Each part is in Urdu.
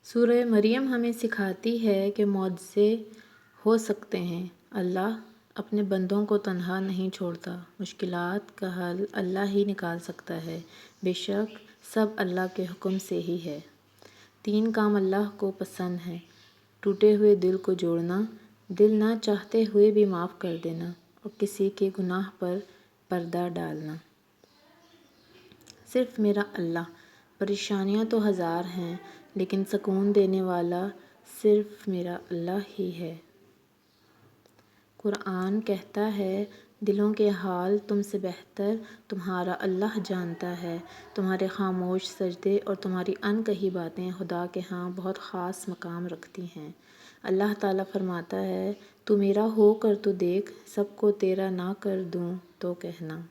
سورہ مریم ہمیں سکھاتی ہے کہ معجزے ہو سکتے ہیں۔ اللہ اپنے بندوں کو تنہا نہیں چھوڑتا۔ مشکلات کا حل اللہ ہی نکال سکتا ہے۔ بے شک سب اللہ کے حکم سے ہی ہے۔ 3 کام اللہ کو پسند ہیں: ٹوٹے ہوئے دل کو جوڑنا، دل نہ چاہتے ہوئے بھی معاف کر دینا، اور کسی کے گناہ پر پردہ ڈالنا۔ صرف میرا اللہ۔ پریشانیاں تو ہزار ہیں، لیکن سکون دینے والا صرف میرا اللہ ہی ہے۔ قرآن کہتا ہے، دلوں کے حال تم سے بہتر تمہارا اللہ جانتا ہے۔ تمہارے خاموش سجدے اور تمہاری ان کہی باتیں خدا کے ہاں بہت خاص مقام رکھتی ہیں۔ اللہ تعالیٰ فرماتا ہے، تو میرا ہو کر تو دیکھ، سب کو تیرا نہ کر دوں تو کہنا۔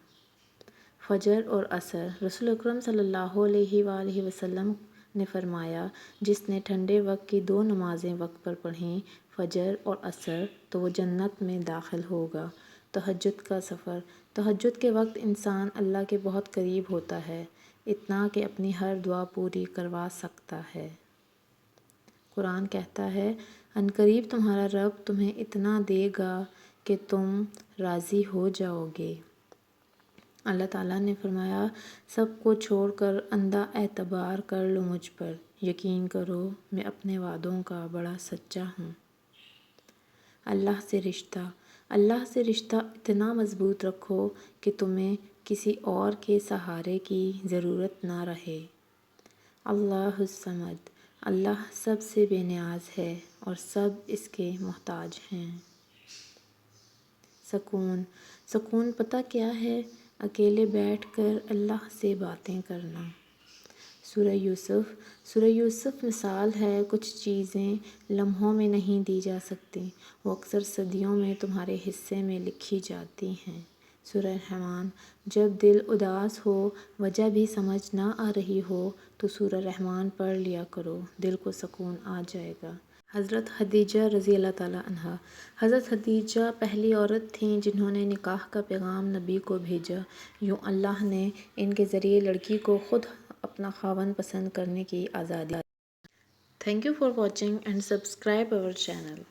فجر اور عصر۔ رسول اکرم صلی اللہ علیہ وآلہ وسلم نے فرمایا، جس نے ٹھنڈے وقت کی 2 نمازیں وقت پر پڑھیں، فجر اور عصر، تو وہ جنت میں داخل ہوگا۔ تہجد کا سفر۔ تہجد کے وقت انسان اللہ کے بہت قریب ہوتا ہے، اتنا کہ اپنی ہر دعا پوری کروا سکتا ہے۔ قرآن کہتا ہے، عنقریب تمہارا رب تمہیں اتنا دے گا کہ تم راضی ہو جاؤ گے۔ اللہ تعالیٰ نے فرمایا، سب کو چھوڑ کر اندھا اعتبار کر لو مجھ پر، یقین کرو میں اپنے وعدوں کا بڑا سچا ہوں۔ اللہ سے رشتہ۔ اللہ سے رشتہ اتنا مضبوط رکھو کہ تمہیں کسی اور کے سہارے کی ضرورت نہ رہے۔ اللہ الصمد۔ اللہ سب سے بے نیاز ہے اور سب اس کے محتاج ہیں۔ سکون۔ سکون پتہ کیا ہے؟ اکیلے بیٹھ کر اللہ سے باتیں کرنا۔ سورہ یوسف۔ سورہ یوسف مثال ہے، کچھ چیزیں لمحوں میں نہیں دی جا سکتیں، وہ اکثر صدیوں میں تمہارے حصے میں لکھی جاتی ہیں۔ سورہ رحمن۔ جب دل اداس ہو، وجہ بھی سمجھ نہ آ رہی ہو، تو سورہ رحمن پڑھ لیا کرو، دل کو سکون آ جائے گا۔ حضرت خدیجہ رضی اللہ تعالیٰ عنہا۔ حضرت خدیجہ پہلی عورت تھیں جنہوں نے نکاح کا پیغام نبی کو بھیجا۔ یوں اللہ نے ان کے ذریعے لڑکی کو خود اپنا خاوند پسند کرنے کی آزادی دی۔ Thank you for watching and subscribe our channel.